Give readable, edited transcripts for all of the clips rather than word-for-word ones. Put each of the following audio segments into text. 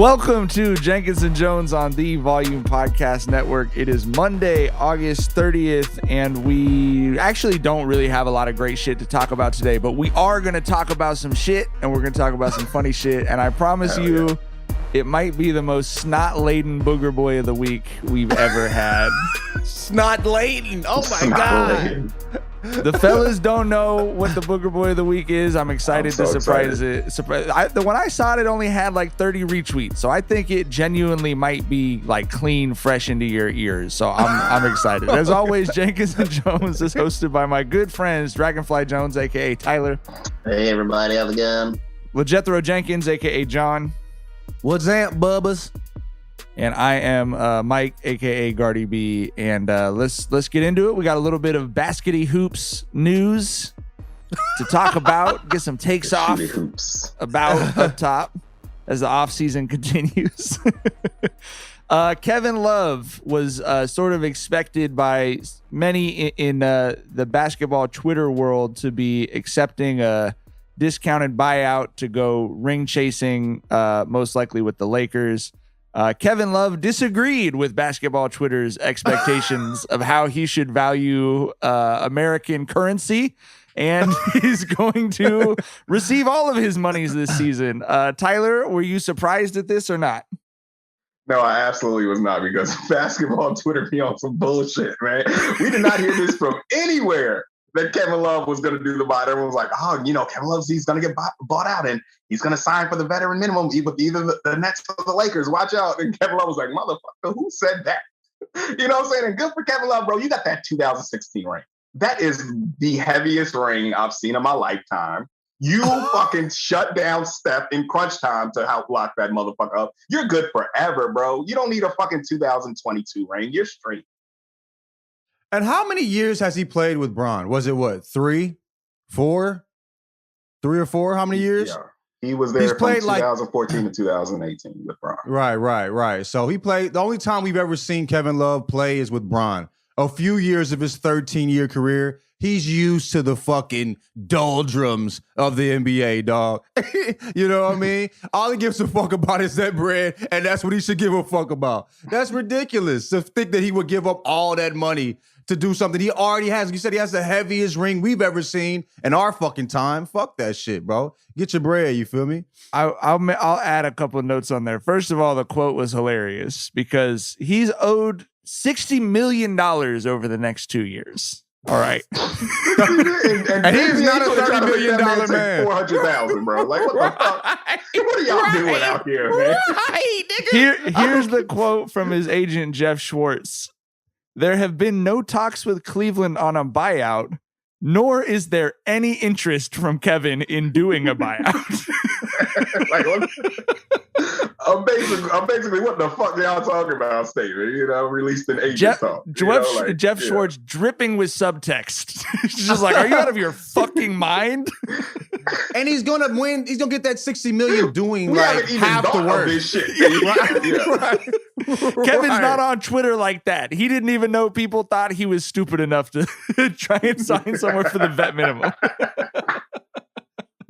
Welcome to Jenkins Jonez on the Volume Podcast Network. It is Monday, August 30th, and we actually don't really have a lot of great shit to talk about today, but we are going to talk about some shit, and we're going to talk about some funny shit, and I promise it might be the most snot-laden booger boy of the week we've ever had. Snot-laden. Oh, my God. The fellas don't know what the booger boy of the week is. I'm excited to surprise it. When I saw it only had like 30 retweets, so I think it genuinely might be like clean, fresh into your ears. So I'm excited. As always, Jenkins Jonez is hosted by my good friends Dragonfly Jones, aka Tyler. Hey everybody, how's it going? LeJethro Jenkins, aka John. What's up, bubbas? And I am Mike, aka Gardy B. And let's get into it. We got a little bit of baskety hoops news to talk about. Get some takes off about up top as the offseason continues. Kevin Love was sort of expected by many in the basketball Twitter world to be accepting a discounted buyout to go ring chasing, most likely with the Lakers. Kevin Love disagreed with basketball Twitter's expectations of how he should value American currency, and he's going to receive all of his monies this season. Tyler, were you surprised at this or not? No, I absolutely was not, because basketball Twitter be on some bullshit, man. We did not hear this from anywhere that Kevin Love was going to do the buy. Everyone was like, oh, Kevin Love, he's going to get bought out and he's going to sign for the veteran minimum, either the Nets or the Lakers. Watch out. And Kevin Love was like, motherfucker, who said that? You know what I'm saying? And good for Kevin Love, bro. You got that 2016 ring. That is the heaviest ring I've seen in my lifetime. You fucking shut down Steph in crunch time to help lock that motherfucker up. You're good forever, bro. You don't need a fucking 2022 ring. You're straight. And how many years has he played with Bron? Was it what, 3, 4? 3 or 4? How many years? Yeah. He was there from 2014 to 2018 with Bron. Right. So he played. The only time we've ever seen Kevin Love play is with Bron. A few years of his 13-year career, he's used to the fucking doldrums of the NBA, dog. You know what I mean? All he gives a fuck about is that bread, and that's what he should give a fuck about. That's ridiculous to think that he would give up all that money to do something he already has. You said he has the heaviest ring we've ever seen in our fucking time. Fuck that shit, bro. Get your bread, you feel me? I'll add a couple of notes on there. First of all, the quote was hilarious because he's owed $60 million over the next 2 years. All right. and he's not a $30 million man. 400,000, bro. Like, what the fuck? What are y'all doing out here, man? Here's the quote from his agent, Jeff Schwartz. There have been no talks with Cleveland on a buyout, nor is there any interest from Kevin in doing a buyout. I'm basically what the fuck y'all talking about statement, released in agent Jeff Schwartz dripping with subtext. It's just like, are you out of your fucking mind? And he's gonna win. He's gonna get that $60 million doing like half the work. This shit. Right. Kevin's not on Twitter like that. He didn't even know people thought he was stupid enough to try and sign somewhere for the vet minimum.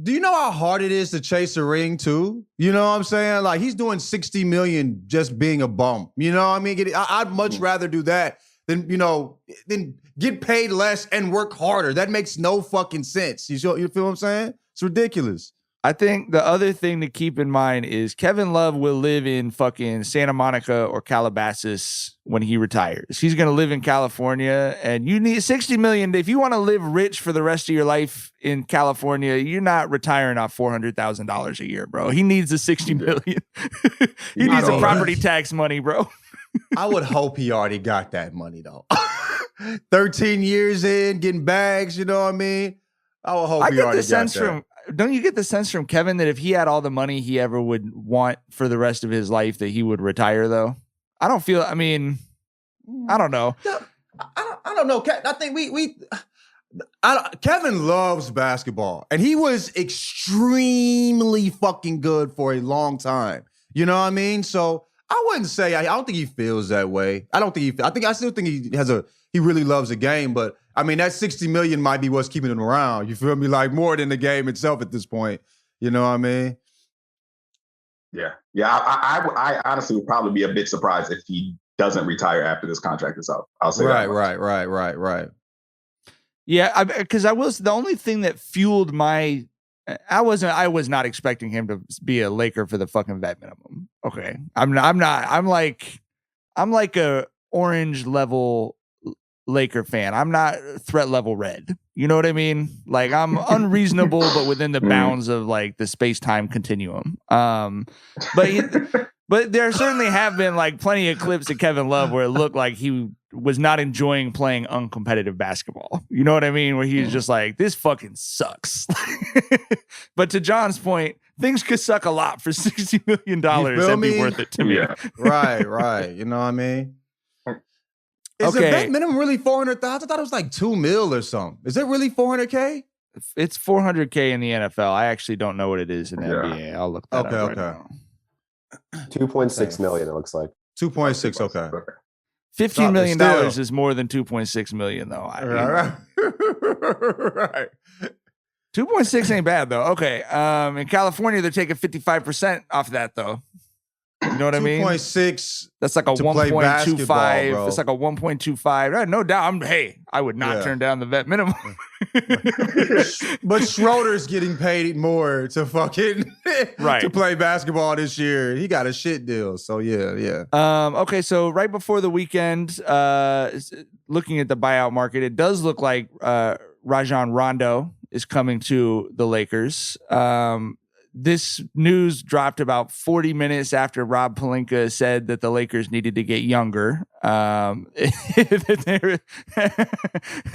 Do you know how hard it is to chase a ring too? You know what I'm saying? Like, he's doing $60 million just being a bum. You know what I mean? I'd much rather do that than get paid less and work harder. That makes no fucking sense. You feel what I'm saying? It's ridiculous. I think the other thing to keep in mind is Kevin Love will live in fucking Santa Monica or Calabasas when he retires. He's going to live in California, and you need $60 million. If you want to live rich for the rest of your life in California, you're not retiring off $400,000 a year, bro. He needs the $60 million. He needs the property tax money, bro. I would hope he already got that money, though. 13 years in, getting bags, you know what I mean? I would hope he already got that. Don't you get the sense from Kevin that if he had all the money he ever would want for the rest of his life that he would retire, though? I don't know. I don't know. I think Kevin loves basketball, and he was extremely fucking good for a long time. You know what I mean? So I wouldn't say, I don't think he feels that way. I still think he really loves the game, but I mean, that $60 million might be what's keeping him around. You feel me? Like, more than the game itself at this point. You know what I mean? Yeah. I honestly would probably be a bit surprised if he doesn't retire after this contract is up. I'll say that. Right. Yeah, because the only thing that fueled my I was not expecting him to be a Laker for the fucking vet minimum. Okay. I'm like a orange level Laker fan. I'm not threat level red. You know what I mean? Like I'm unreasonable, but within the bounds of like the space-time continuum. But there certainly have been like plenty of clips of Kevin Love where it looked like he was not enjoying playing uncompetitive basketball. You know what I mean? Where he's just like, this fucking sucks. But to John's point, things could suck a lot for $60 million and be worth it to me. Yeah. Right. You know what I mean? Is the vet minimum really $400,000? I thought it was like $2 million or something. Is it really $400K? It's $400K in the NFL. I actually don't know what it is in the NBA. I'll look that up right now. 2.6 million, it looks like. 2.6, okay. $15 million is more than 2.6 million, though. Right. 2.6 ain't bad, though. Okay. In California, they're taking 55% off that, though. You know what I mean? 2.6. That's like a 1.25. It's like a 1.25. No doubt. I would not turn down the vet minimum. But Schroeder's getting paid more to fucking to play basketball this year. He got a shit deal. So yeah. Okay, so right before the weekend, looking at the buyout market, it does look like Rajon Rondo is coming to the Lakers. This news dropped about 40 minutes after Rob Pelinka said that the Lakers needed to get younger. He's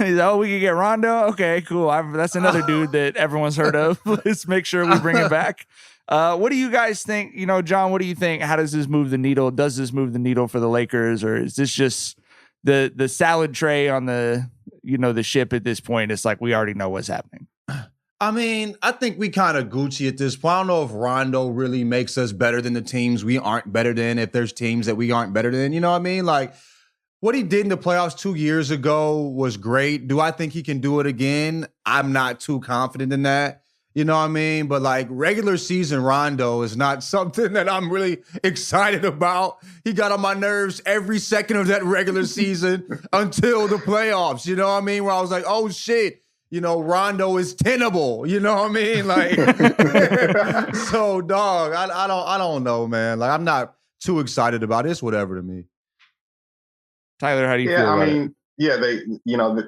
we can get Rondo? Okay, cool. That's another dude that everyone's heard of. Let's make sure we bring it back. What do you guys think? You know, John, what do you think? How does this move the needle? Does this move the needle for the Lakers? Or is this just the salad tray on the ship at this point? It's like we already know what's happening. I mean, I think we kind of Gucci at this point. I don't know if Rondo really makes us better than the teams we aren't better than, if there's teams that we aren't better than. You know what I mean? Like, what he did in the playoffs 2 years ago was great. Do I think he can do it again? I'm not too confident in that. You know what I mean? But, like, regular season Rondo is not something that I'm really excited about. He got on my nerves every second of that regular season until the playoffs. You know what I mean? Where I was like, oh, shit. You know, Rondo is tenable. You know what I mean? Like, so dog, I don't know, man. Like, I'm not too excited about it. It's whatever to me. Tyler, how do you feel about it?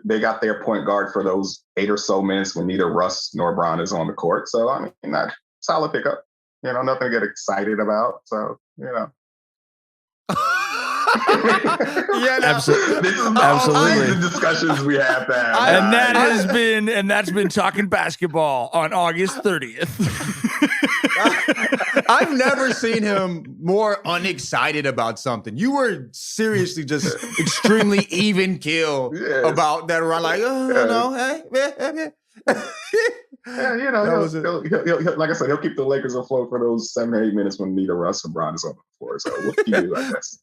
They got their point guard for those 8 or so minutes when neither Russ nor Bron is on the court. So, I mean, that solid pickup. You know, nothing to get excited about. So, you know. Absolutely. The discussions we have to have. And that's been Talking Basketball on August 30th. I've never seen him more unexcited about something. You were seriously just extremely even keel about that run. Like, hey. Yeah, you know, he'll, like I said, he'll keep the Lakers afloat for those 7 or 8 minutes when neither Russ or Bron is on the floor. So what can you do, I guess?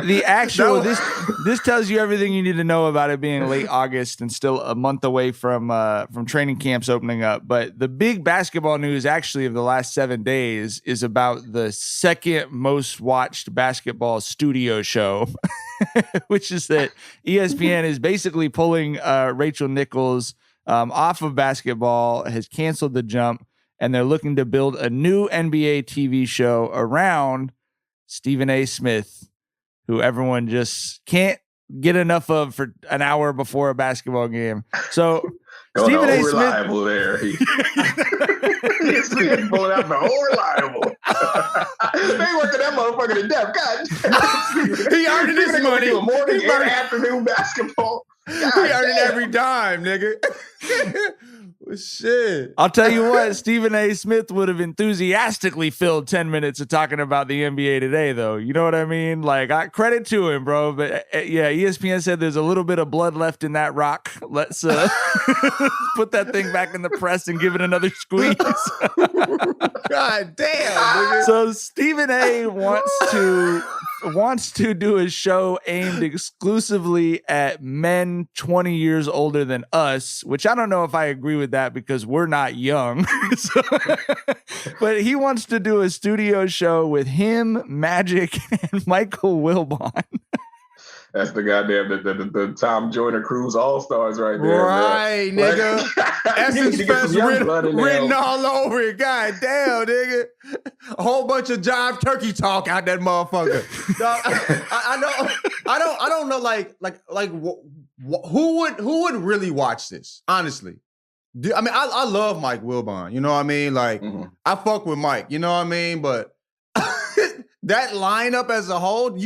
The actual this tells you everything you need to know about it being late August and still a month away from training camps opening up. But the big basketball news actually of the last 7 days is about the second most watched basketball studio show, which is that ESPN is basically pulling Rachel Nichols off of basketball, has canceled the jump, and they're looking to build a new NBA TV show around Stephen A. Smith, who everyone just can't get enough of for an hour before a basketball game. So Stephen A. Smith, there. He's pulling out the whole reliable. They working that motherfucker to death. God, he earned his money. Morning and afternoon basketball. God, he earned it every dime, nigga. Shit. I'll tell you what, Stephen A. Smith would have enthusiastically filled 10 minutes of talking about the NBA today, though. You know what I mean? Like, I credit to him, bro. But yeah, ESPN said there's a little bit of blood left in that rock. Let's put that thing back in the press and give it another squeeze. God damn, nigga. So Stephen A. wants to wants to do a show aimed exclusively at men 20 years older than us, which I don't know if I agree with that because we're not young. But he wants to do a studio show with him, Magic, and Michael Wilbon. That's the goddamn the Tom Joyner Cruise All Stars right there. Right, bro. nigga. Essence Fest written all over it. God damn, nigga. A whole bunch of jive turkey talk out that motherfucker. Dog, I don't know. Like who would really watch this? Honestly, I mean, I love Mike Wilbon. You know what I mean? Like, I fuck with Mike. You know what I mean? But that lineup as a whole,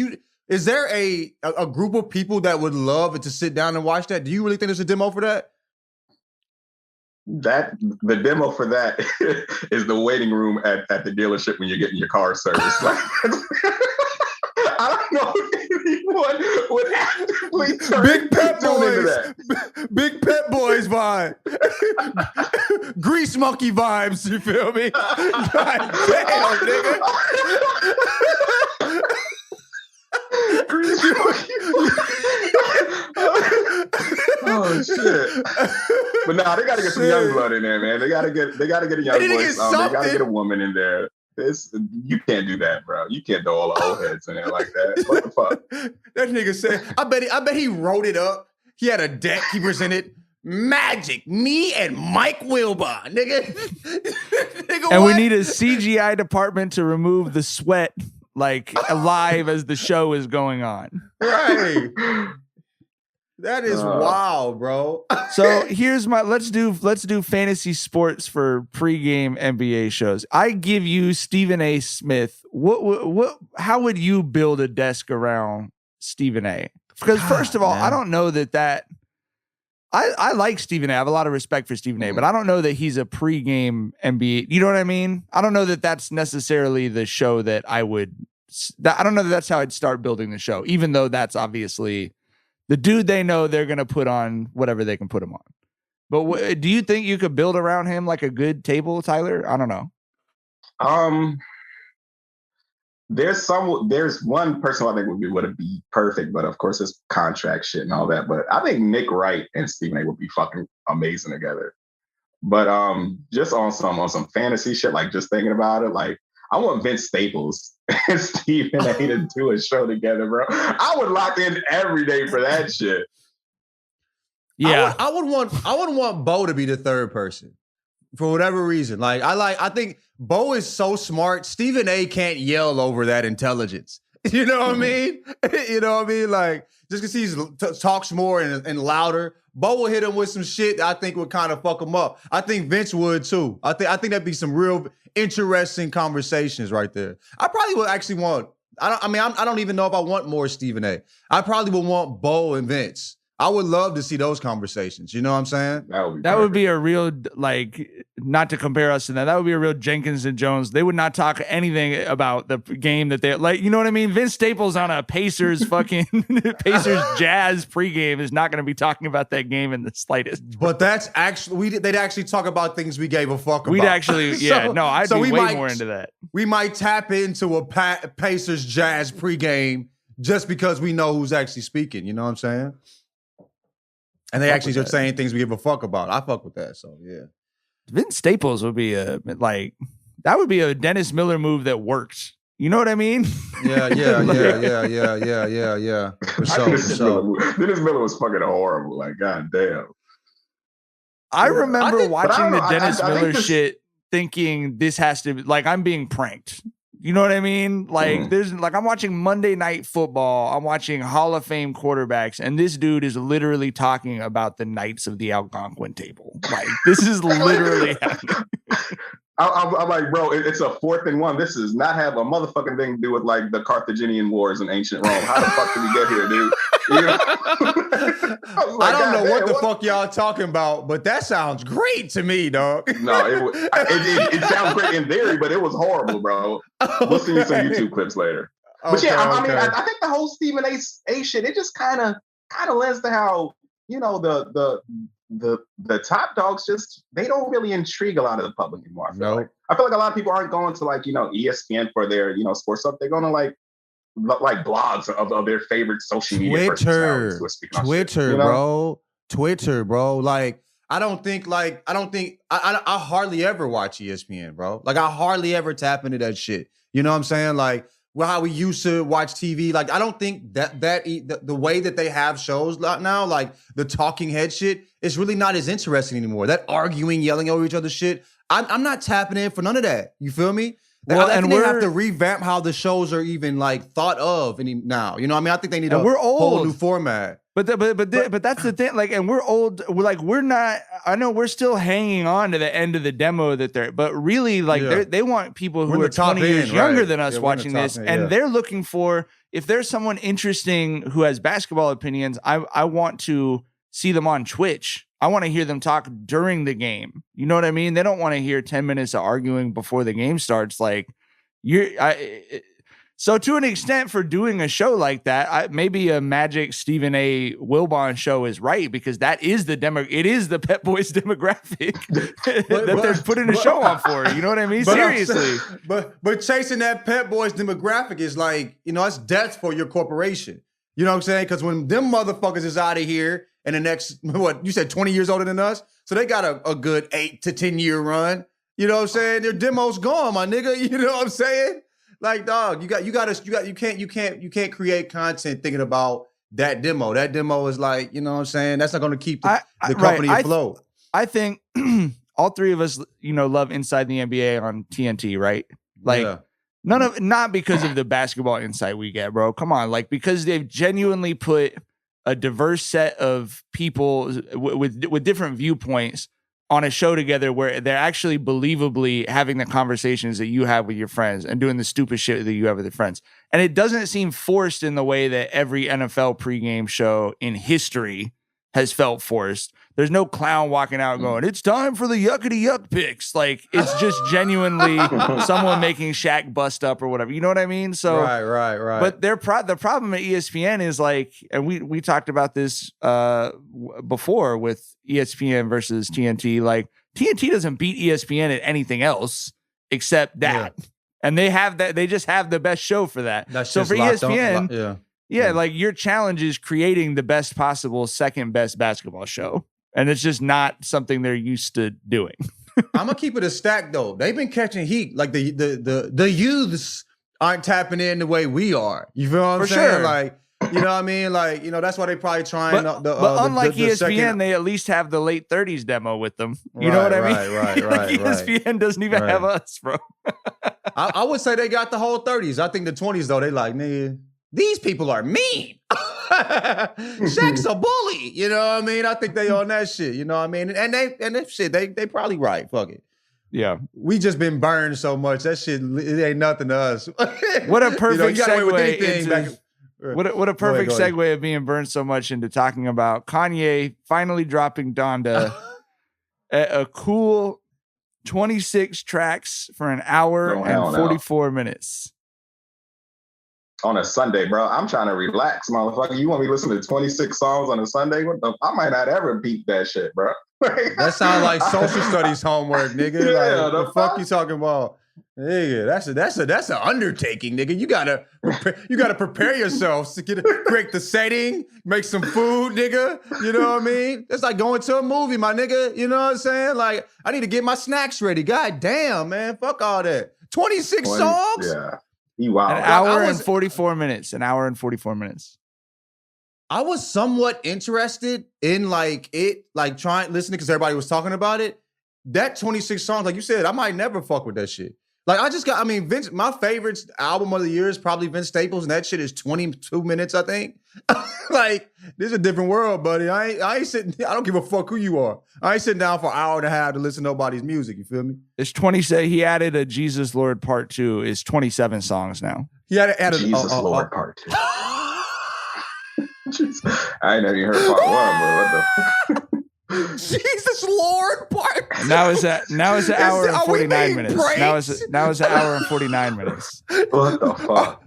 Is there a group of people that would love to sit down and watch that? Do you really think there's a demo for that? The demo for that is the waiting room at the dealership when you're getting your car serviced. Like, I don't know if anyone would actively Big Pet tune into Boys, that. Big Pet Boys vibe, Grease Monkey vibes. You feel me? God damn, nigga. Oh shit! But nah, they gotta get some young blood in there, man. They gotta get a young blood. They gotta get a woman in there. You can't do that, bro. You can't throw all the old heads in there like that. What the fuck? That nigga said, I bet he wrote it up. He had a deck he presented. Magic, me and Mike Wilbon, nigga. Nigga, and what? we need a CGI department to remove the sweat like live as the show is going on. Right. That is wild, bro. So here's let's do fantasy sports for pregame NBA shows. I give you Stephen A. Smith. How would you build a desk around Stephen A? Because first of all, man, I don't know that I like Stephen A. I have a lot of respect for Stephen A., but I don't know that he's a pregame NBA. You know what I mean? I don't know that that's necessarily the show that I don't know that that's how I'd start building the show, even though that's obviously the dude they know they're going to put on whatever they can put him on. But do you think you could build around him like a good table, Tyler? I don't know. There's one person I think would be perfect, but of course it's contract shit and all that. But I think Nick Wright and Stephen A. would be fucking amazing together. But just on some fantasy shit, like just thinking about it, like I want Vince Staples and Stephen A. to do a show together, bro. I would lock in every day for that shit. Yeah, I would want Bo to be the third person for whatever reason. I think Bo is so smart. Stephen A. can't yell over that intelligence. You know what I mean? You know what I mean? Like, just because he talks more and louder, Bo will hit him with some shit that I think would kind of fuck him up. I think Vince would too. I think that'd be some real interesting conversations right there. I probably would actually want, I don't even know if I want more Stephen A. I probably would want Bo and Vince. I would love to see those conversations. You know what I'm saying? That would be a real, like, not to compare us to that would be a real Jenkins and Jonez. They would not talk anything about the game that they like. You know what I mean? Vince Staples on a Pacers Jazz pregame is not going to be talking about that game in the slightest. But that's actually they'd actually talk about things we gave a fuck about. We'd actually, yeah, I'd be way more into that. We might tap into a Pacers Jazz pregame just because we know who's actually speaking. You know what I'm saying? And they actually are saying things we give a fuck about. I fuck with that. So yeah. Vince Staples would be that would be a Dennis Miller move that worked. You know what I mean? Yeah. For sure. Dennis Miller was fucking horrible. Like, goddamn. I remember watching the Dennis Miller shit thinking this has to be, like, I'm being pranked. You know what I mean? Like, I'm watching Monday Night Football. I'm watching Hall of Fame quarterbacks, and this dude is literally talking about the Knights of the Algonquin table. Like, this is literally happening. I'm like, bro, it's a 4th and 1. This does not have a motherfucking thing to do with like the Carthaginian Wars in ancient Rome. How the fuck did we get here, dude? You know? I don't know what the fuck y'all talking about, but that sounds great to me, dog. No, it sounds great in theory, but it was horrible, bro. We'll see you some YouTube clips later. But yeah, I mean, I think the whole Stephen A shit, it just kind of lends to how, you know, the top dogs they don't really intrigue a lot of the public anymore. I feel like a lot of people aren't going to, like, you know, ESPN for their, you know, sports stuff. They're going to, like, like blogs of their favorite social media personalities who are speaking on shit, Twitter, bro. Like, I hardly ever watch ESPN, bro. Like, I hardly ever tap into that shit. You know what I'm saying? Like, how we used to watch TV. Like, I don't think that the way that they have shows now, like the talking head shit, is really not as interesting anymore. That arguing, yelling over each other shit, I'm not tapping in for none of that. You feel me? Well, I think they have to revamp how the shows are even like thought of now. You know what I mean? I think they need whole new format. But that's the thing. Like, and we're old. We're not. I know we're still hanging on to the end of the demo that they're. But really, like, they want people who are 20 years younger than us watching this, and they're looking for, if there's someone interesting who has basketball opinions, I want to see them on Twitch. I want to hear them talk during the game. You know what I mean? They don't want to hear 10 minutes of arguing before the game starts. Like, so to an extent, for doing a show like that, maybe a Magic Stephen A. Wilbon show is right, because that is it is the Pet Boys demographic that they're putting a show on for. You know what I mean? Seriously. But chasing that Pet Boys demographic is like, it's death for your corporation. You know what I'm saying? Because when them motherfuckers is out of here in the next, what you said, 20 years older than us, so they got a good 8 to 10 year run. You know what I'm saying? Their demo's gone, my nigga. You know what I'm saying? Like, dog, you can't create content thinking about that demo. That demo is like, you know what I'm saying? That's not going to keep the company afloat. I think all three of us, love Inside the NBA on TNT, right? Like, not because of the basketball insight we get, bro. Come on, like, because they've genuinely put a diverse set of people with different viewpoints on a show together, where they're actually believably having the conversations that you have with your friends and doing the stupid shit that you have with your friends. And it doesn't seem forced in the way that every NFL pregame show in history has felt forced. There's no clown walking out going, "It's time for the yuckity yuck picks." Like, it's just genuinely someone making Shaq bust up or whatever. You know what I mean? So right. But the problem at ESPN is like, and we talked about this before with ESPN versus TNT. Like, TNT doesn't beat ESPN at anything else except that, and they just have the best show for that. So for ESPN, like, your challenge is creating the best possible second best basketball show. And it's just not something they're used to doing. I'm gonna keep it a stack though. They've been catching heat. Like, the youths aren't tapping in the way we are. You feel what I'm saying? Sure. Like, you know what I mean? Like, that's why they probably trying. But unlike ESPN, they at least have the late 30s demo with them. You know what I mean? Right. ESPN doesn't even have us, bro. I would say they got the whole 30s. I think the 20s though, they like, nigga, these people are mean. Shaq's a bully. You know what I mean? I think they on that shit. You know what I mean? And that shit, they probably right. Fuck it. Yeah. We just been burned so much. That shit, it ain't nothing to us. What a perfect segue into... What a perfect segue of being burned so much into talking about Kanye finally dropping Donda, a cool 26 tracks for an hour and 44 minutes. On a Sunday, bro. I'm trying to relax, motherfucker. You want me to listen to 26 songs on a Sunday? I might not ever beat that shit, bro. That sounds like social studies homework, nigga. Yeah, like, the fuck you talking about? Nigga, that's an undertaking, nigga. You gotta prepare yourself to create the setting, make some food, nigga. You know what I mean? It's like going to a movie, my nigga. You know what I'm saying? Like, I need to get my snacks ready. God damn, man. Fuck all that. 26 songs? Yeah. Wow. An hour and 44 minutes. An hour and 44 minutes. I was somewhat interested in listening because everybody was talking about it. That 26 songs, like you said, I might never fuck with that shit. Like, Vince, my favorite album of the year is probably Vince Staples, and that shit is 22 minutes, I think. Like, this is a different world, buddy. I ain't sitting, I don't give a fuck who you are. I ain't sitting down for an hour and a half to listen to nobody's music, you feel me? It's 27. He added a Jesus Lord Part 2. It's 27 songs now. He added Jesus Lord Part 2. I ain't never even heard Part 1, but what the fuck? Jesus Lord Part 2. Now it's an hour and 49 minutes. Now it's an hour and 49 minutes. What the fuck?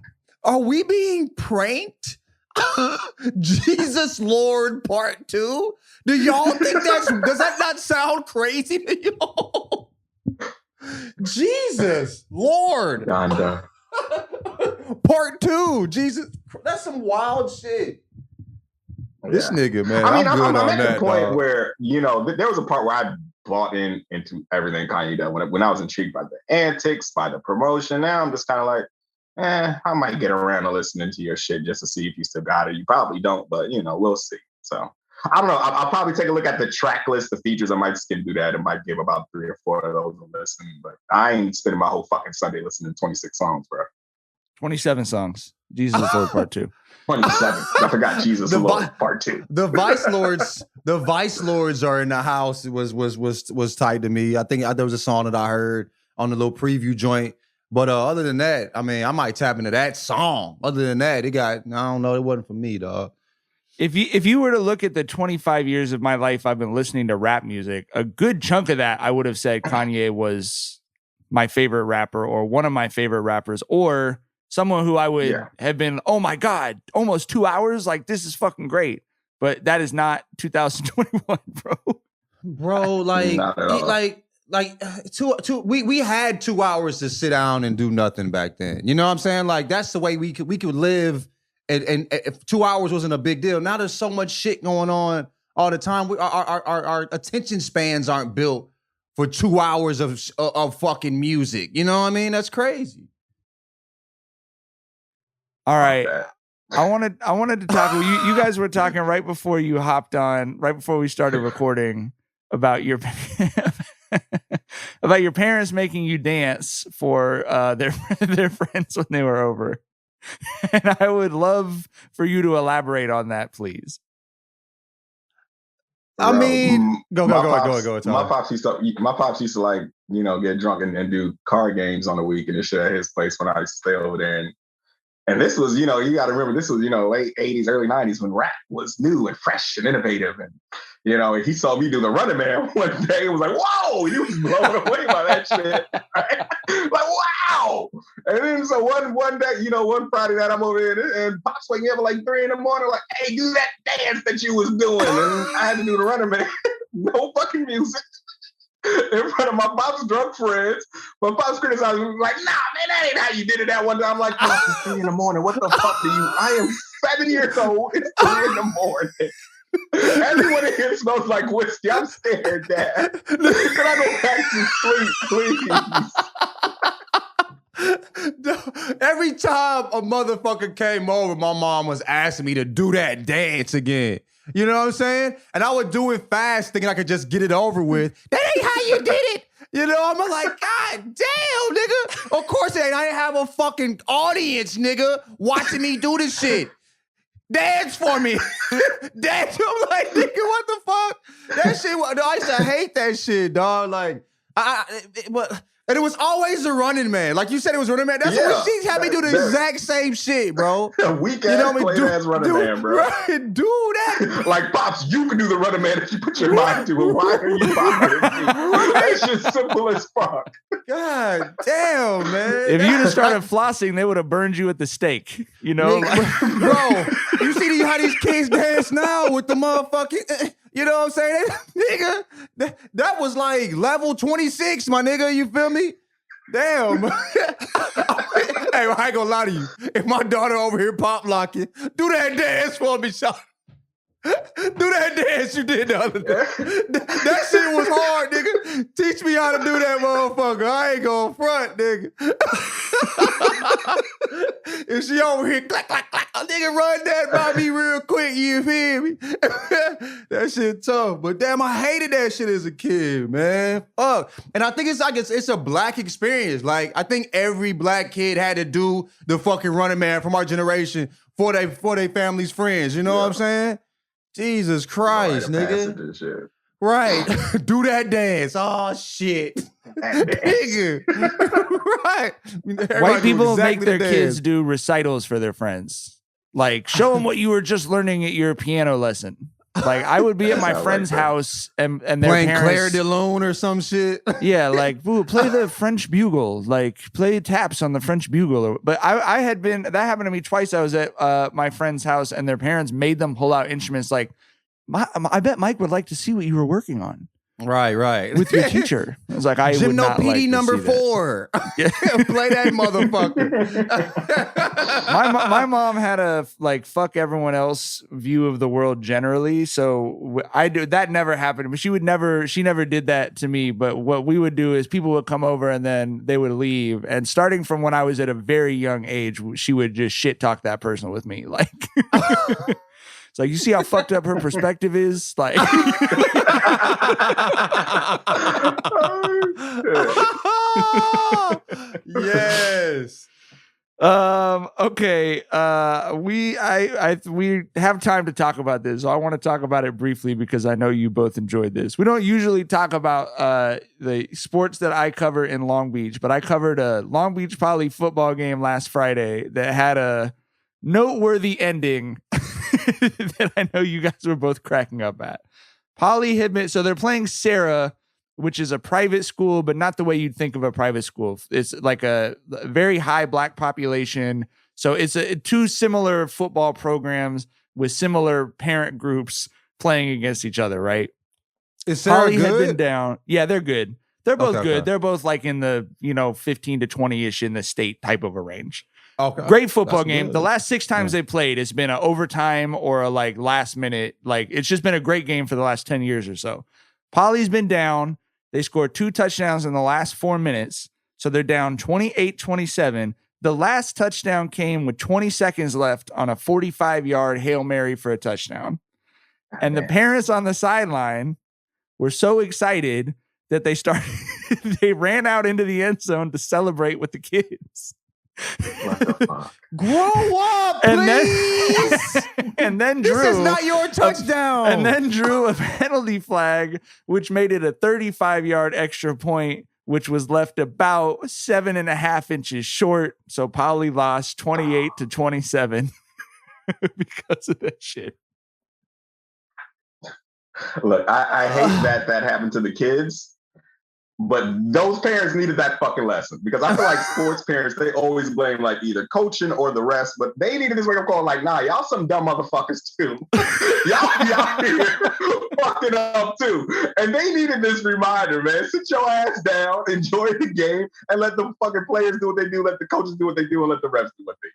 Are we being pranked? Jesus Lord Part 2? Do y'all think does that not sound crazy to y'all? Jesus Lord. Donda. Part 2. Jesus, that's some wild shit. This nigga, man. I mean, I'm at that, the point dog. where, there was a part where I bought into everything Kanye did when I was intrigued by the antics, by the promotion. Now I'm just kind of like, I might get around to listening to your shit just to see if you still got it. You probably don't, but, we'll see. So I don't know. I'll probably take a look at the track list, the features. I might skim through that and might give about 3 or 4 of those a listen. But I ain't spending my whole fucking Sunday listening to 26 songs, bro. 27 songs. Jesus is Lord Part 2. 27. I forgot Jesus is Lord Part 2. The Vice Lords are in the house. It was tight to me. I think there was a song that I heard on the little preview joint. But other than that, I mean, I might tap into that song. Other than that, I don't know. It wasn't for me, dog. If you were to look at the 25 years of my life I've been listening to rap music, a good chunk of that I would have said Kanye was my favorite rapper or one of my favorite rappers or someone who I would have been, oh my God, almost 2 hours? Like, this is fucking great. But that is not 2021, bro. Bro, we had 2 hours to sit down and do nothing back then. You know what I'm saying? Like, that's the way we could live. And if 2 hours wasn't a big deal, now there's so much shit going on all the time. Our attention spans aren't built for 2 hours of fucking music. You know what I mean? That's crazy. All right. I wanted to talk. You guys were talking right before you hopped on, right before we started recording about your about your parents making you dance for their friends when they were over. And I would love for you to elaborate on that, please. I mean, go. My pops used to like, get drunk and do card games on the weekend and shit at his place when I used to stay over there. And this was, you got to remember, this was, late 80s, early 90s when rap was new and fresh and innovative. And, he saw me do the Running Man one day and was like, whoa, he was blown away by that shit. Like, wow. And then so one day, one Friday night I'm over there and Pops waking me up at like 3 a.m, like, hey, do that dance that you was doing. And I had to do the Running Man. No fucking music. In front of my Pop's drunk friends. My Pop's criticized me, like, nah, man, that ain't how you did it that one time. I'm like, it's 3 a.m. What the fuck do you? I am 7 years old. It's 3 a.m. Everyone in here smells like whiskey. I'm scared, Dad. Can I go back to sleep, please? Every time a motherfucker came over, my mom was asking me to do that dance again. You know what I'm saying? And I would do it fast, thinking I could just get it over with. That ain't how you did it. I'm like, God damn, nigga. Of course it ain't. I ain't have a fucking audience, nigga, watching me do this shit. Dance for me. Dance. I'm like, nigga, what the fuck? That shit, I used to hate that shit, dog. Like, and it was always the Running Man. Like you said, it was Running Man. That's what she had me do the exact same shit, bro. A weak ass, plain ass Running Man, bro. Right, do that. Like, Pops, you can do the Running Man if you put your mind to it. Why are you bothering me? That shit's simple as fuck. God damn, man. If you'd have started flossing, they would have burned you at the stake. Bro, you see how these kids dance now with the motherfucking... You know what I'm saying? Nigga, that was like level 26, my nigga. You feel me? Damn. Hey, I ain't gonna lie to you. If my daughter over here pop locking, do that dance for me, son. Do that dance you did the other day. That shit was hard, nigga. Teach me how to do that, motherfucker. I ain't gonna front, nigga. If she over here, clack, clack, clack, a nigga run that by me real quick, you feel me? That shit tough. But damn, I hated that shit as a kid, man. Fuck. And I think it's a black experience. Like, I think every black kid had to do the fucking Running Man from our generation for their family's friends. You know what I'm saying? Jesus Christ, nigga. Right. Do that dance. Oh, shit. Nigga. Right. White people make their kids do recitals for their friends. Like, show them what you were just learning at your piano lesson. Like, I would be at my friend's house and their playing parents... Claire de Lune or some shit. Yeah, like, ooh, play the French bugle. Like, play taps on the French bugle. But I had been... That happened to me twice. I was at my friend's house and their parents made them pull out instruments like, I bet Mike would like to see what you were working on. Right. with your teacher. I was like, I would not like to number see that. 4. Yeah. Play that motherfucker. My mom had a like fuck everyone else view of the world generally, so that never happened. But she never did that to me. But what we would do is people would come over and then they would leave. And starting from when I was at a very young age, she would just shit talk that person with me, like. It's like, you see how fucked up her perspective is? Like, yes. Okay. We have time to talk about this. So I want to talk about it briefly because I know you both enjoyed this. We don't usually talk about the sports that I cover in Long Beach, but I covered a Long Beach Poly football game last Friday that had a noteworthy ending that I know you guys were both cracking up at. Poly had been, so they're playing Sarah, which is a private school, but not the way you'd think of a private school. It's like a very high black population. So it's two similar football programs with similar parent groups playing against each other, right? Is Sarah Poly good? had been down. Yeah, they're good. They're both good. Okay. They're both like in the 15 to 20-ish in the state type of a range. Okay. Great football That's game. good. The last 6 times they played, it's been an overtime or a like last minute. Like it's just been a great game for the last 10 years or so. Poly's been down. They scored 2 touchdowns in the last 4 minutes. So they're down 28-27. The last touchdown came with 20 seconds left on a 45-yard Hail Mary for a touchdown. And the parents on the sideline were so excited that they ran out into the end zone to celebrate with the kids. What the fuck? Grow up, please. And then Drew. This is not your touchdown. And then drew a penalty flag, which made it a 35-yard extra point, which was left about 7.5 inches short. So Poly lost 28-27 because of that shit. Look, I hate that happened to the kids. But those parents needed that fucking lesson because I feel like sports parents, they always blame like either coaching or the rest, but they needed this wake up call like, nah, y'all some dumb motherfuckers too. y'all be out here fucking up too. And they needed this reminder, man. Sit your ass down, enjoy the game, and let the fucking players do what they do, let the coaches do what they do, and let the refs do what they do.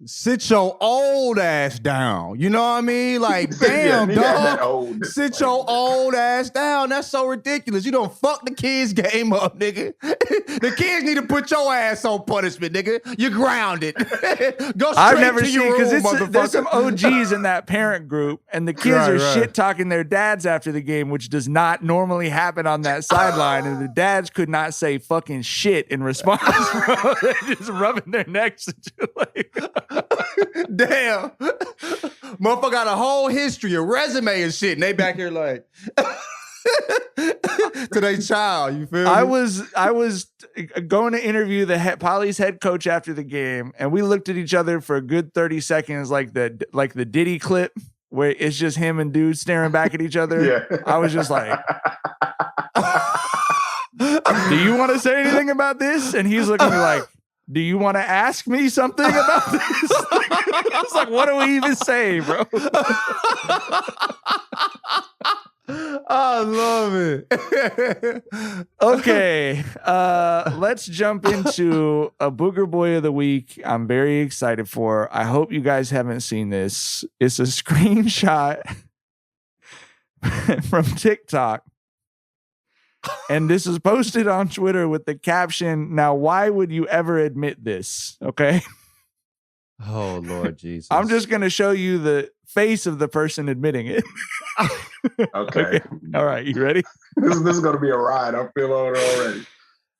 Sit your old ass down. You know what I mean? Like, damn, dog. Sit your old ass down. That's so ridiculous. You don't fuck the kids' game up, nigga. The kids need to put your ass on punishment, nigga. You're grounded. Go straight I've never to seen your room, motherfucker. there's some OGs in that parent group, and the kids are shit talking their dads after the game, which does not normally happen on that sideline. And the dads could not say fucking shit in response. Bro. They're just rubbing their necks. Like, damn. Motherfucker got a whole history, a resume and shit, and they back here like to their child. You feel me? I was going to interview the Poly's head coach after the game, and we looked at each other for a good 30 seconds, like the Diddy clip where it's just him and dude staring back at each other. Yeah. I was just like, do you want to say anything about this? And he's looking at me like, do you want to ask me something about this? It's like, what do we even say, bro? I love it. Okay, let's jump into a Booger Boy of the Week I'm very excited for. I hope you guys haven't seen this. It's a screenshot from TikTok. And this is posted on Twitter with the caption, "Now, why would you ever admit this?" Okay. Oh, Lord Jesus. I'm just going to show you the face of the person admitting it. Okay. All right. You ready? This is going to be a ride. I feel it already.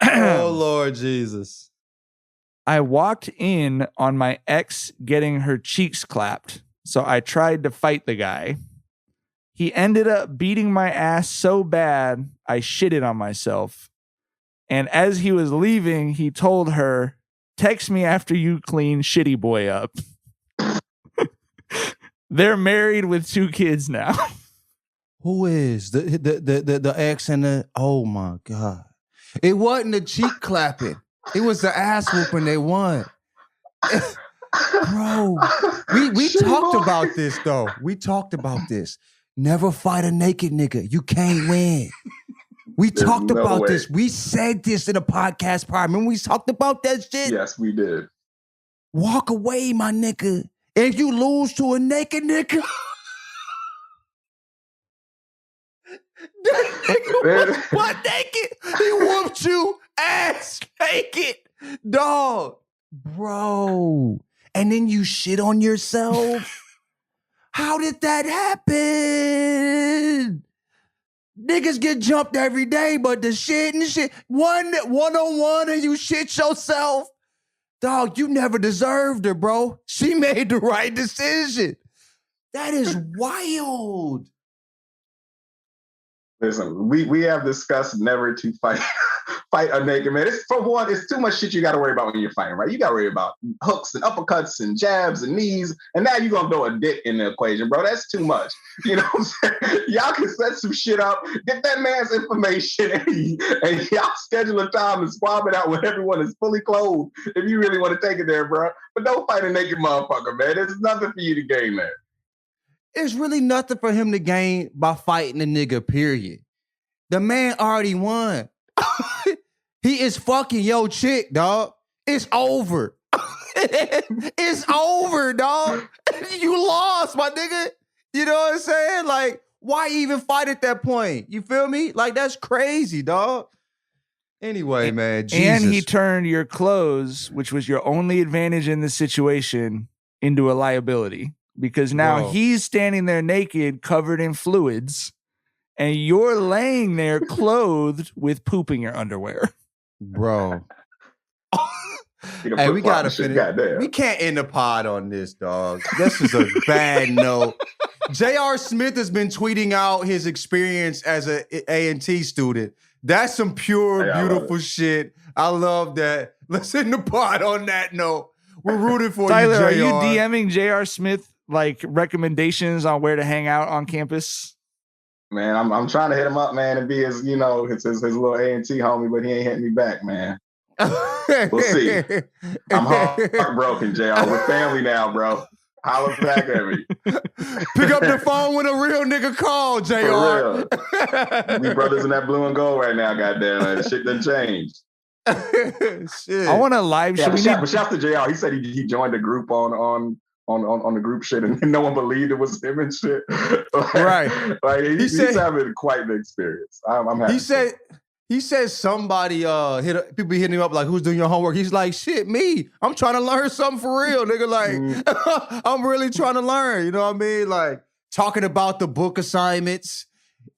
Oh, Lord Jesus. I walked in on my ex getting her cheeks clapped, so I tried to fight the guy. He ended up beating my ass so bad, I shitted on myself. And as he was leaving, he told her, "Text me after you clean shitty boy up." They're married with 2 kids now. Who is the ex and the? Oh my God! It wasn't the cheek clapping. It was the ass whooping they won. Bro, we talked about this though. We talked about this. Never fight a naked nigga. You can't win. We There's talked no about way. this. We said this in a podcast prior. Remember we talked about that shit? Yes, we did. Walk away, my nigga. If you lose to a naked nigga, that nigga was butt naked. He whooped you ass naked, dog, bro. And then you shit on yourself. How did that happen? Niggas get jumped every day, but the shit and shit, one-on-one and you shit yourself. Dog, you never deserved her, bro. She made the right decision. That is wild. Listen, we have discussed never to fight a naked man. It's, for one, it's too much shit you got to worry about when you're fighting, right? You got to worry about hooks and uppercuts and jabs and knees, and now you're gonna throw a dick in the equation, bro. That's too much. You know what I'm saying? Y'all can set some shit up, get that man's information, and y'all schedule a time and swab it out when everyone is fully clothed. If you really want to take it there, bro. But don't fight a naked motherfucker, man. There's nothing for you to gain there. It's really nothing for him to gain by fighting a nigga, period. The man already won. He is fucking your chick, dog. It's over. It's over, dog. You lost, my nigga. You know what I'm saying? Like, why even fight at that point? You feel me? Like, that's crazy, dog. Anyway, man, Jesus. And he turned your clothes, which was your only advantage in the situation, into a liability. Because now he's standing there naked, covered in fluids, and you're laying there clothed with poop in your underwear. Bro. Hey, we gotta finish. We can't end the pod on this, dog. This is a bad note. J.R. Smith has been tweeting out his experience as a A&T student. That's some pure, beautiful shit. I love that. Let's end the pod on that note. We're rooting for Tyler, you, J.R. are you DMing J.R. Smith like recommendations on where to hang out on campus? Man, I'm trying to hit him up, man, and be his, you know, his little A&T homie, but he ain't hitting me back, man. We'll see. I'm heartbroken, JR. We're family now, bro. Holler back at me. Pick up the phone when a real nigga call, JR. For real. We brothers in that blue and gold right now, goddamn it. Shit done changed. Shit. I want to live. Yeah, but shout to JR. He said he joined the group on the group shit, and no one believed it was him and shit. Right. Like he's having quite the experience. I'm happy. He said somebody people be hitting him up like, who's doing your homework? He's like, shit, me. I'm trying to learn something for real, nigga. Like, I'm really trying to learn. You know what I mean? Like, talking about the book assignments.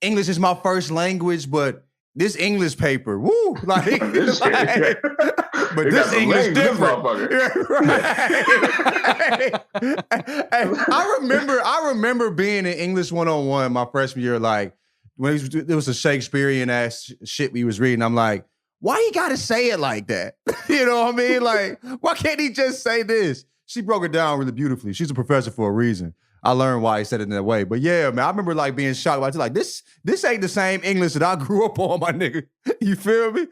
English is my first language, but this English paper, woo, like, but this English different. Right. I remember being in English 101 my freshman year, like, when there was a Shakespearean ass shit we was reading, I'm like, why you gotta say it like that? You know what I mean? Like, why can't he just say this? She broke it down really beautifully. She's a professor for a reason. I learned why he said it in that way. But yeah, man, I remember like being shocked about it. Like, this ain't the same English that I grew up on, my nigga. You feel me?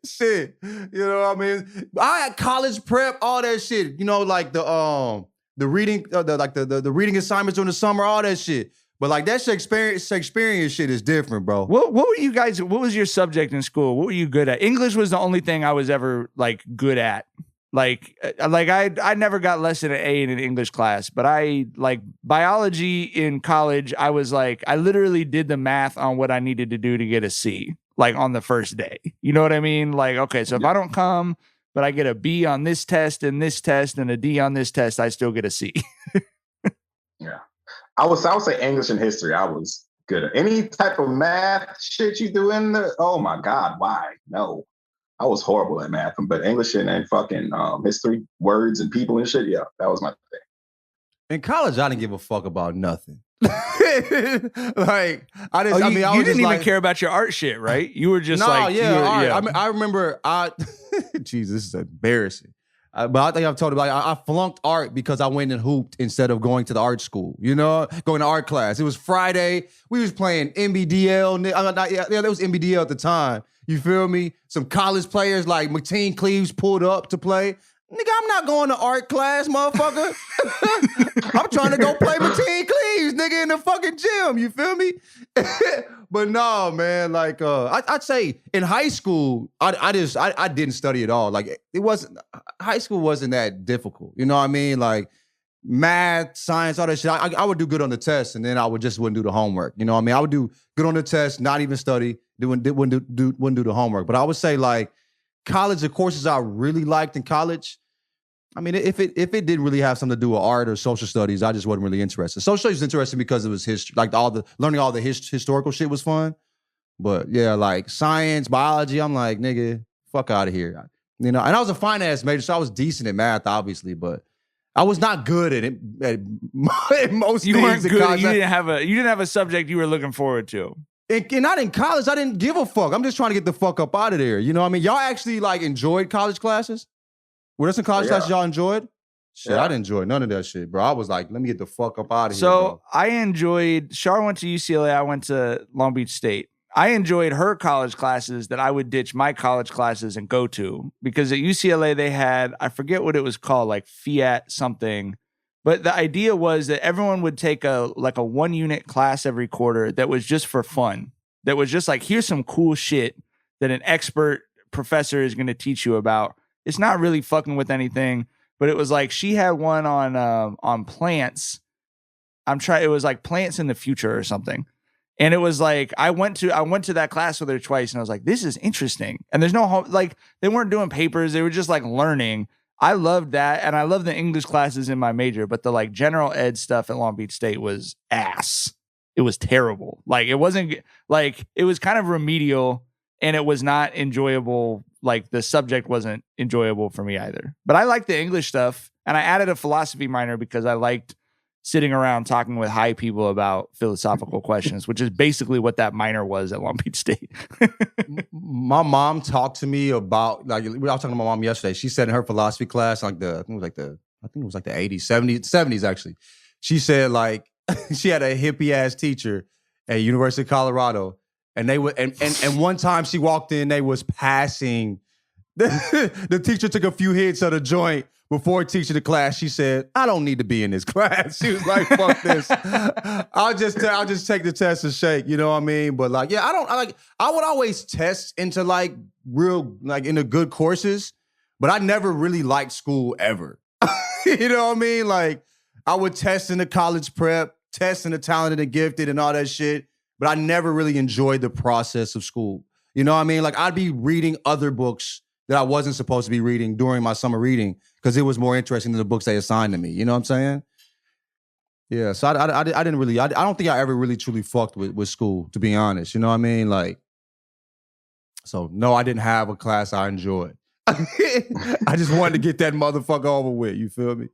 Shit. You know what I mean? I had college prep, all that shit. You know, like the reading, the reading assignments during the summer, all that shit. But like that Shakespearean shit is different, bro. What were you guys? What was your subject in school? What were you good at? English was the only thing I was ever like good at. Like I never got less than an A in an English class, but I like biology in college. I was like, I literally did the math on what I needed to do to get a C, like on the first day. You know what I mean? Like, okay, so if I don't come, but I get a B on this test and a D on this test, I still get a C. Yeah. I would say English and history. I was good at any type of math shit you do in the. Oh my God, why? No, I was horrible at math. But English and fucking history, words and people and shit. Yeah, that was my thing. In college, I didn't give a fuck about nothing. Like I didn't. You didn't even care about your art shit, right? You were just I remember. Jesus, this is embarrassing. But I think I've told about I flunked art because I went and hooped instead of going to the art school, you know, going to art class. It was Friday. We was playing NBDL. There was NBDL at the time. You feel me? Some college players like McTean Cleaves pulled up to play. Nigga, I'm not going to art class, motherfucker. I'm trying to go play Mateen Cleaves, nigga, in the fucking gym. You feel me? But no, man, like I'd say in high school, I didn't study at all. Like high school wasn't that difficult. You know what I mean? Like math, science, all that shit. I would do good on the test, and then I wouldn't do the homework. You know what I mean? I would do good on the test, not even study, wouldn't do the homework. But I would say like college, the courses I really liked in college, I mean, if it didn't really have something to do with art or social studies, I just wasn't really interested. Social studies was interesting because it was history, like learning all the historical shit was fun. But yeah, like science, biology, I'm like, nigga, fuck out of here. You know, and I was a finance major, so I was decent at math, obviously, but I was not good at it at most You things weren't in good. college. You didn't have a subject you were looking forward to. And not in college, I didn't give a fuck. I'm just trying to get the fuck up out of there. You know what I mean? Y'all actually like enjoyed college classes? Were there some college classes y'all enjoyed? Shit, I didn't enjoy none of that shit, bro. I was like, let me get the fuck up out of here. So I enjoyed, Shar went to UCLA, I went to Long Beach State. I enjoyed her college classes that I would ditch my college classes and go to, because at UCLA they had, I forget what it was called, like Fiat something. But the idea was that everyone would take a 1 unit class every quarter that was just for fun. That was just like, here's some cool shit that an expert professor is going to teach you about. It's not really fucking with anything, but it was like she had one on plants. It was like plants in the future or something. And it was like, I went to that class with her twice, and I was like, this is interesting. And there's no, like, they weren't doing papers. They were just like learning. I loved that. And I love the English classes in my major, but the like general ed stuff at Long Beach State was ass. It was terrible. Like, it wasn't like, it was kind of remedial, and it was not enjoyable. Like, the subject wasn't enjoyable for me either. But I liked the English stuff, and I added a philosophy minor because I liked sitting around talking with high people about philosophical questions, which is basically what that minor was at Long Beach State. My mom talked to me about, like, I was talking to my mom yesterday. She said in her philosophy class, like I think it was like the 80s, 70s actually. She said like she had a hippie ass teacher at University of Colorado, and they would and one time she walked in, they was passing. The teacher took a few hits of the joint before teaching the class. She said, "I don't need to be in this class." She was like, "Fuck this. I'll just take the test and shake." You know what I mean? But like, yeah, I would always test into like real, like into good courses, but I never really liked school ever. You know what I mean? Like, I would test into college prep, test into talented and gifted and all that shit, but I never really enjoyed the process of school. You know what I mean? Like, I'd be reading other books that I wasn't supposed to be reading during my summer reading because it was more interesting than the books they assigned to me. You know what I'm saying? Yeah, so I didn't really, I don't think I ever really truly fucked with school, to be honest. You know what I mean? Like, so no, I didn't have a class I enjoyed. I just wanted to get that motherfucker over with. You feel me?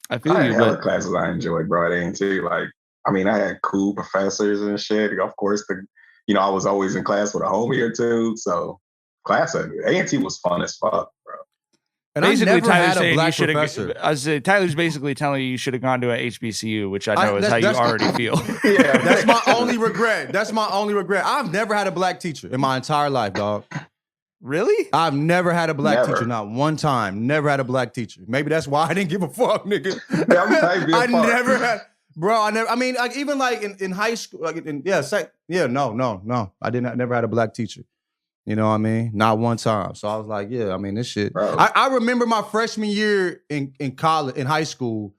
I feel I you, had but hella classes I enjoyed, bro. It ain't too like, I mean, I had cool professors and shit. Of course, I was always in class with a homie or two. So class at A&T was fun as fuck, bro. And basically, I never Tyler's had a saying black you professor. I say Tyler's basically telling you should have gone to an HBCU, which I know is how you that's- already feel. Yeah, That's my only regret. That's my only regret. I've never had a black teacher in my entire life, dog. Really? I've never had a black Never. teacher, not one time. Never had a black teacher. Maybe that's why I didn't give a fuck, nigga. That might be a I part. never had, bro. I mean, like even like in high school, like no. I never had a black teacher. You know what I mean? Not one time. So I was like, yeah, I mean, this shit. Bro. I remember my freshman year in college, in high school,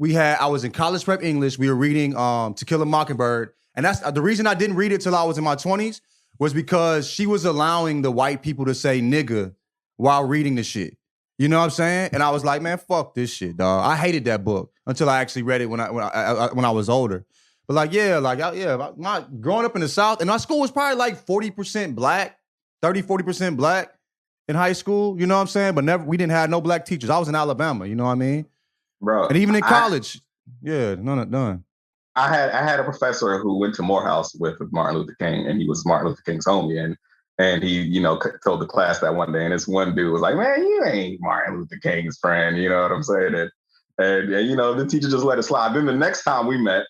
I was in college prep English. We were reading To Kill a Mockingbird. And that's the reason I didn't read it till I was in my 20s was because she was allowing the white people to say nigga while reading the shit. You know what I'm saying? And I was like, man, fuck this shit, dog. I hated that book until I actually read it when I was older. But like, my growing up in the South, and my school was probably like 40% black, 30-40% black in high school. You know what I'm saying? But we didn't have no black teachers. I was in Alabama. You know what I mean? Bro. And even in college, none. I had a professor who went to Morehouse with Martin Luther King, and he was Martin Luther King's homie, and he, told the class that one day, and this one dude was like, "Man, you ain't Martin Luther King's friend," you know what I'm saying? And the teacher just let it slide. Then the next time we met,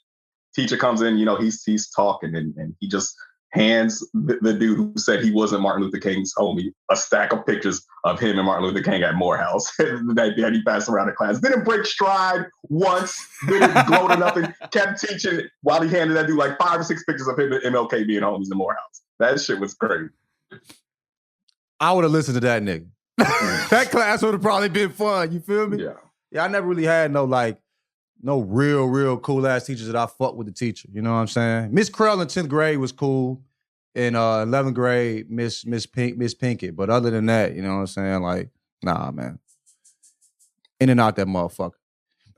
teacher comes in, he's talking, and he just hands the dude who said he wasn't Martin Luther King's homie a stack of pictures of him and Martin Luther King at Morehouse that he passed around the class. Didn't break stride once, didn't gloat or nothing, kept teaching while he handed that dude like 5 or 6 pictures of him and MLK being homies in Morehouse. That shit was crazy. I would have listened to that nigga. That class would have probably been fun. You feel me? Yeah, I never really had no real cool ass teachers that I fucked with the teacher. You know what I'm saying? Miss Krell in 10th grade was cool. In 11th grade, Miss Pinkett. But other than that, you know what I'm saying? Like, nah, man. In and out that motherfucker.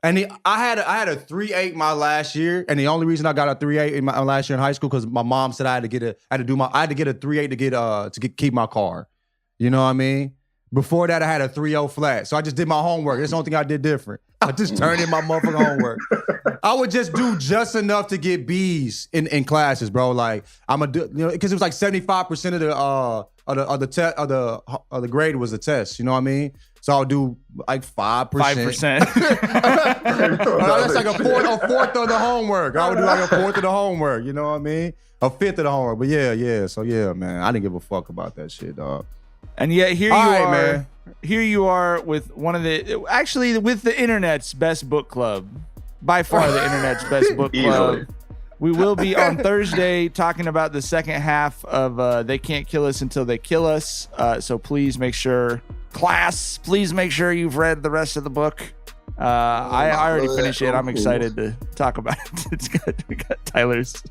And I had a 3.8 my last year, and the only reason I got a 3.8 in my last year in high school because my mom said I had to get a 3.8 to keep my car. You know what I mean? Before that, I had a 3.0 flat. So I just did my homework. That's the only thing I did different. I just turned in my motherfucking homework. I would just do just enough to get B's in classes, bro. Like I'm gonna do, you know, because it was like 75% of the grade was a test. You know what I mean? So I'll do like 5%. 5%. That's like a fourth of the homework. I would do like a fourth of the homework. You know what I mean? A fifth of the homework. But yeah. So yeah, man, I didn't give a fuck about that shit, dog. And yet here you are, man. Here you are with with the internet's best book club. By far the internet's best book club. We will be on Thursday talking about the second half of They Can't Kill Us Until They Kill Us. So please make sure, please make sure you've read the rest of the book. I already finished it. I'm excited to talk about it. We got Tyler's.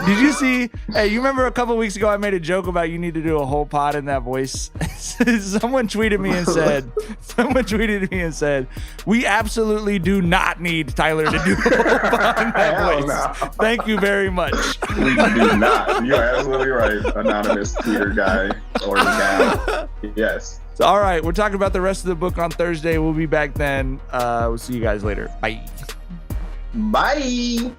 Did you see? Hey, you remember a couple weeks ago I made a joke about you need to do a whole pod in that voice? Someone tweeted me and said, we absolutely do not need Tyler to do a whole pod in that voice. No. Thank you very much. We do not. You're absolutely right. Anonymous Twitter guy or gal. Yes. So, all right, we're talking about the rest of the book on Thursday. We'll be back then. We'll see you guys later. Bye. Bye.